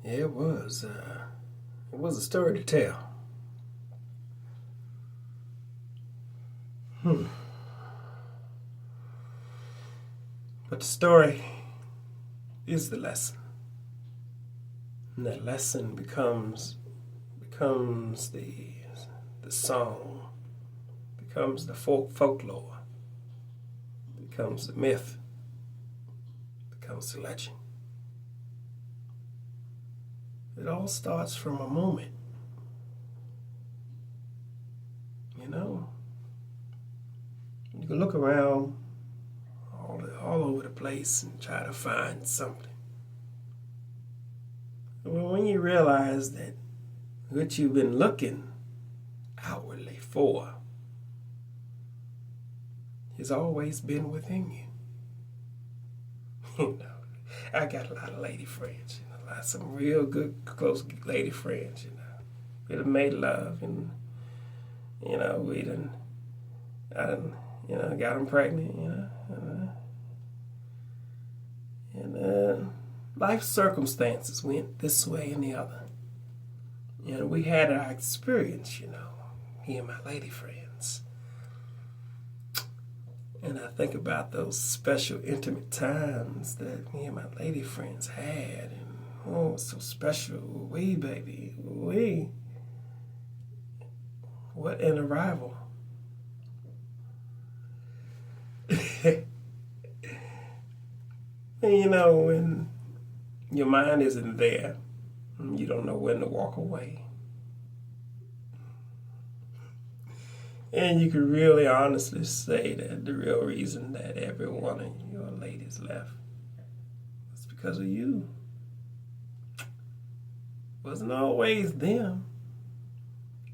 It was a story to tell. But the story is the lesson. And that lesson becomes the song, becomes the folklore, becomes the myth, becomes the legend. It all starts from a moment. You know? You can look around all over the place and try to find something. When you realize that what you've been looking outwardly for has always been within you. You know, I got a lot of lady friends, some real good, close lady friends, We done made love and, I done, got them pregnant, and life circumstances went this way and the other. We had our experience, me and my lady friends. And I think about those special, intimate times that me and my lady friends had. And, oh, it was so special. We, baby, we. What an arrival. And, when your mind isn't there, you don't know when to walk away. And you can really honestly say that the real reason that every one of your ladies left was because of you. It wasn't always them.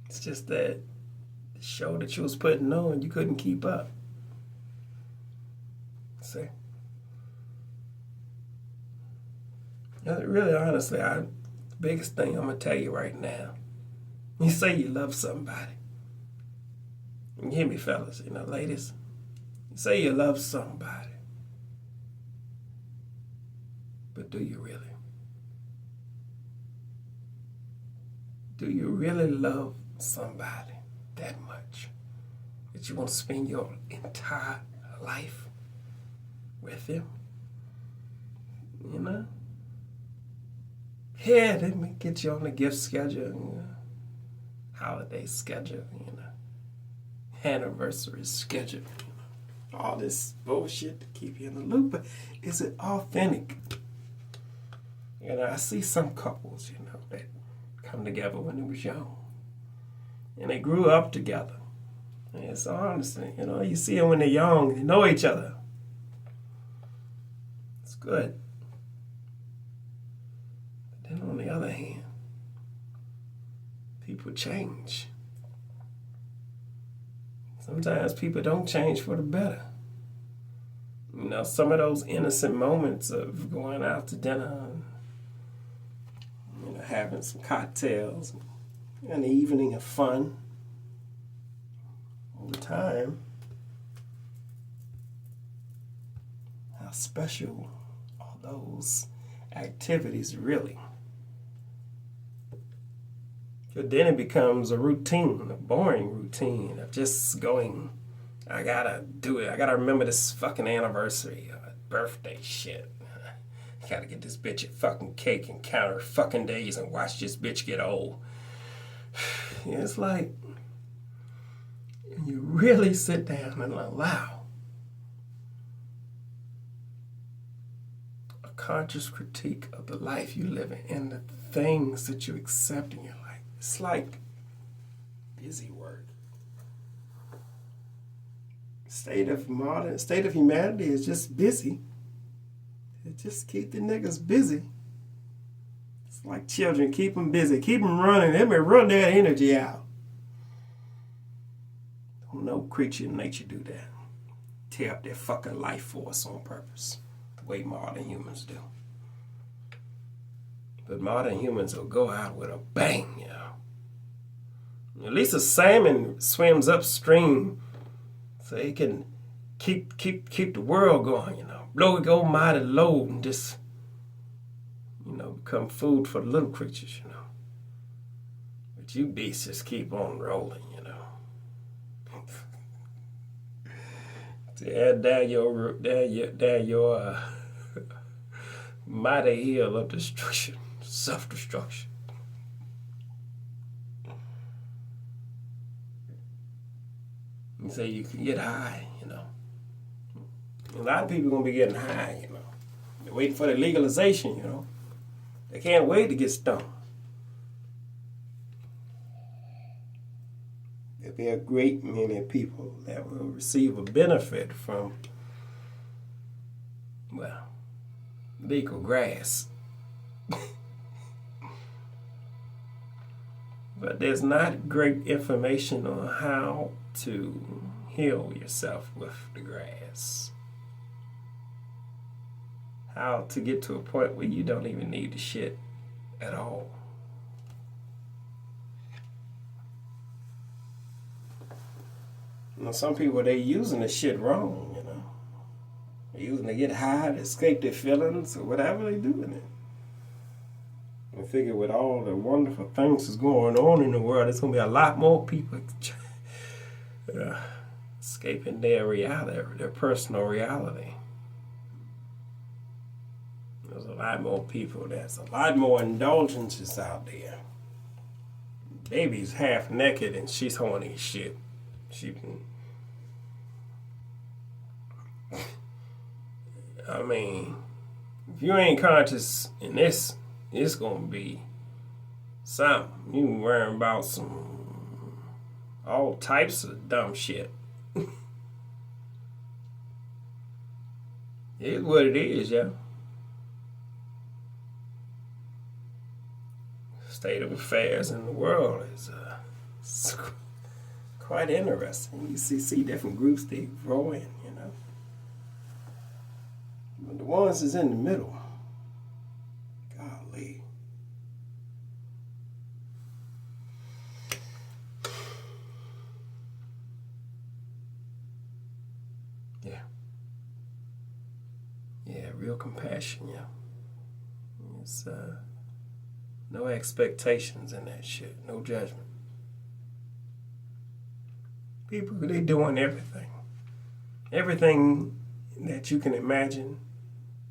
It's just that the show that you was putting on, you couldn't keep up. See? Really, honestly, the biggest thing I'm going to tell you right now, you say you love somebody. You hear me, fellas, ladies. You say you love somebody. But do you really? Do you really love somebody that much that you want to spend your entire life with them? Yeah, let me get you on the gift schedule, holiday schedule, anniversary schedule, all this bullshit to keep you in the loop. But is it authentic? I see some couples, that come together when they was young, and they grew up together. And so honestly, you see them when they're young, they know each other. It's good. But then on the other hand, people change. Sometimes people don't change for the better. Some of those innocent moments of going out to dinner and having some cocktails and an evening of fun, over time, how special are those activities really? But then it becomes a routine, a boring routine of just going, I gotta do it. I gotta remember this fucking anniversary, birthday shit. I gotta get this bitch a fucking cake and count her fucking days and watch this bitch get old. It's like, you really sit down and allow a conscious critique of the life you live in and the things that you accept in your life. It's like busy work. State of humanity is just busy. It just keep the niggas busy. It's like children, keep them busy, keep them running. They may run their energy out. Don't no creature in nature do that. Tear up their fucking life force on purpose, the way modern humans do. But modern humans will go out with a bang, At least a salmon swims upstream so he can keep the world going, blow it go mighty low and just, become food for the little creatures, But you beasts just keep on rolling, down your mighty hill of destruction, self-destruction. You say you can get high, A lot of people are going to be getting high, They're waiting for the legalization, They can't wait to get stoned. There'll be a great many people that will receive a benefit from, legal grass. But there's not great information on how to heal yourself with the grass. How to get to a point where you don't even need the shit at all. Some people, they're using the shit wrong, They're using it to get high, to escape their feelings, or whatever they do in it. I figure with all the wonderful things that's going on in the world, there's going to be a lot more people escaping their reality, their personal reality. There's a lot more people. There's a lot more indulgences out there. Baby's half naked and she's horny as shit. If you ain't conscious in this, it's gonna be something. You worrying about all types of dumb shit. It's what it is, yeah. State of affairs in the world is quite interesting. You see different groups, they grow in, But the ones that's in the middle, golly. Yeah, real compassion, yeah. It's no expectations in that shit, no judgment. People, they doing everything. Everything that you can imagine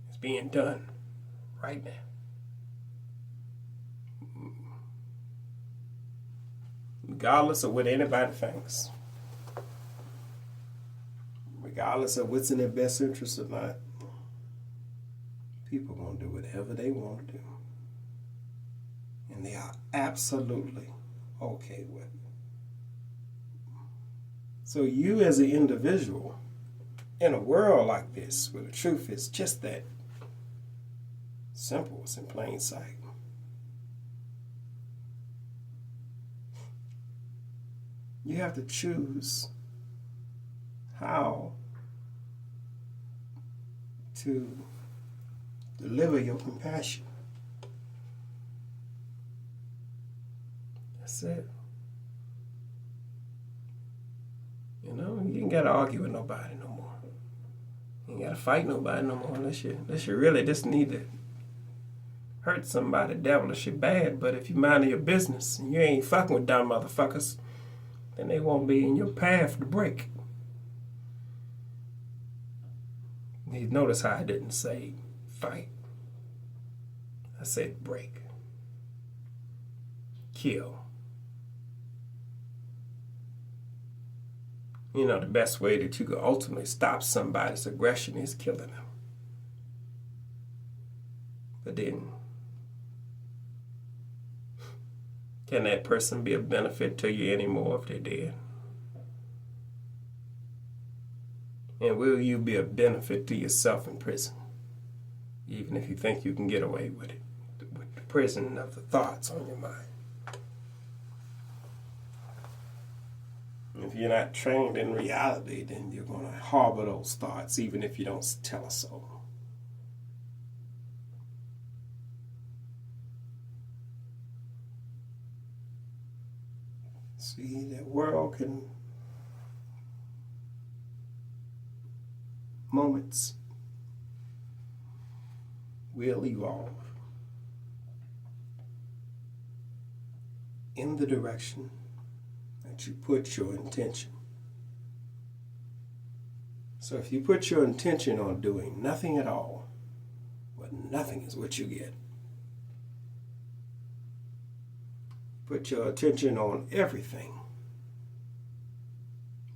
is being done right now. Regardless of what anybody thinks. Regardless of what's in their best interest or not. People are going to do whatever they want to do. And they are absolutely okay with it. So you as an individual, in a world like this, where the truth is just that simple, it's in plain sight. You have to choose how to deliver your compassion. That's it. You ain't got to argue with nobody no more. You ain't got to fight nobody no more unless you really just need to hurt somebody devilishly bad. But if you mind your business and you ain't fucking with dumb motherfuckers, then they won't be in your path to break. You notice how I didn't say fight. I said break. Kill. The best way that you can ultimately stop somebody's aggression is killing them. But then, can that person be a benefit to you anymore if they're dead? And will you be a benefit to yourself in prison? Even if you think you can get away with it. With the prison of the thoughts on your mind. If you're not trained in reality, then you're going to harbor those thoughts, even if you don't tell us so. See, that world can moments will evolve. in the direction that you put your intention. So if you put your intention on doing nothing at all, well, nothing is what you get. Put your attention on everything,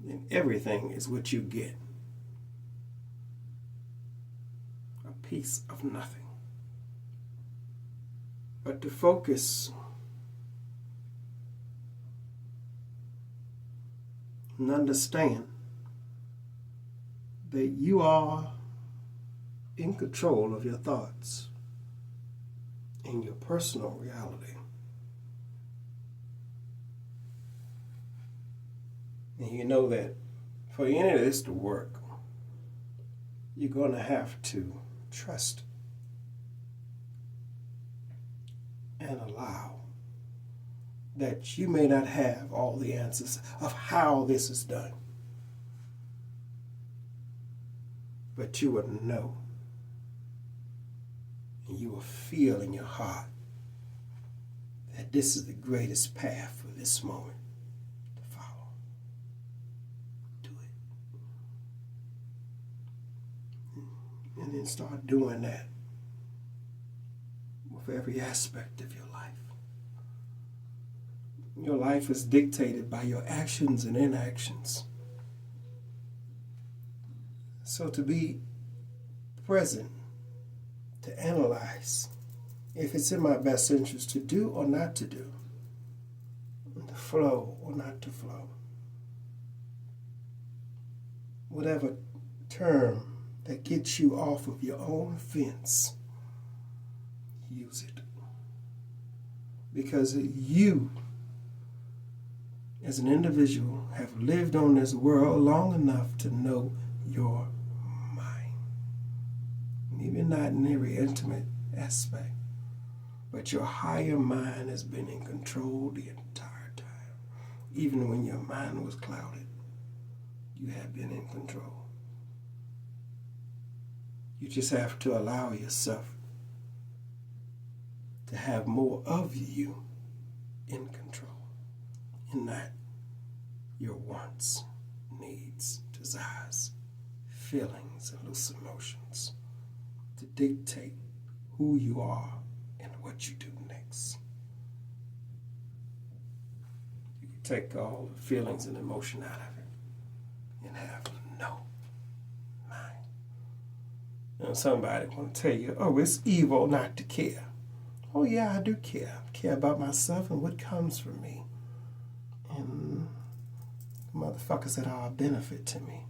and everything is what you get. A piece of nothing. But to focus and understand that you are in control of your thoughts and your personal reality. And you know that for any of this to work, you're going to have to trust and allow that you may not have all the answers of how this is done. But you will know, and you will feel in your heart that this is the greatest path for this moment to follow. Do it. And then start doing that with every aspect of your life. Your life is dictated by your actions and inactions. So to be present, to analyze if it's in my best interest to do or not to do, to flow or not to flow. Whatever term that gets you off of your own fence, use it. Because you, as an individual, have lived on this world long enough to know your mind. Maybe not in every intimate aspect, but your higher mind has been in control the entire time. Even when your mind was clouded, you have been in control. You just have to allow yourself to have more of you in control, and not your wants, needs, desires, feelings, and loose emotions to dictate who you are and what you do next. You can take all the feelings and emotion out of it and have no mind. You know, somebody want to tell you, oh, it's evil not to care. Oh yeah, I do care. I care about myself and what comes from me. And motherfuckers that are a benefit to me.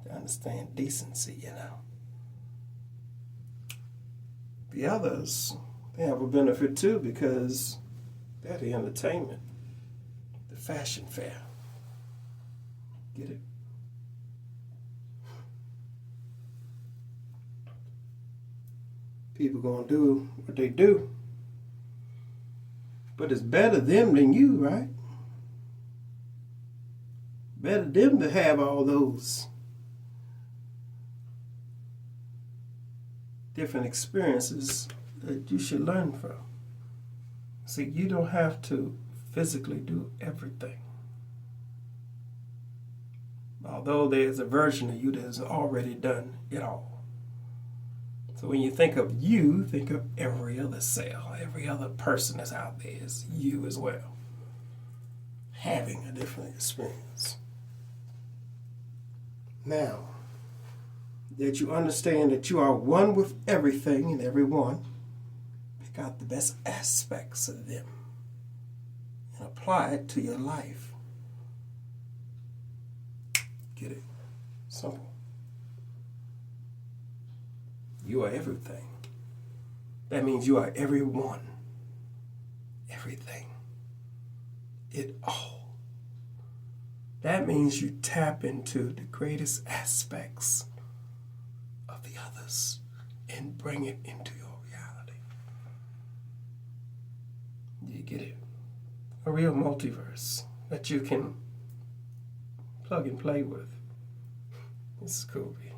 To understand decency, you know. The others, they have a benefit too because they're the entertainment, the fashion fair. Get it? People gonna do what they do. But it's better them than you, right? Better them to have all those different experiences that you should learn from. See, you don't have to physically do everything. Although there's a version of you that has already done it all. So when you think of you, think of every other cell, every other person that's out there is you as well, having a different experience. Now, that you understand that you are one with everything and everyone, pick out the best aspects of them and apply it to your life. Get it? Simple. You are everything. That means you are everyone. Everything. It all. That means you tap into the greatest aspects of the others and bring it into your reality. You get it? A real multiverse that you can plug and play with. This is cool, man.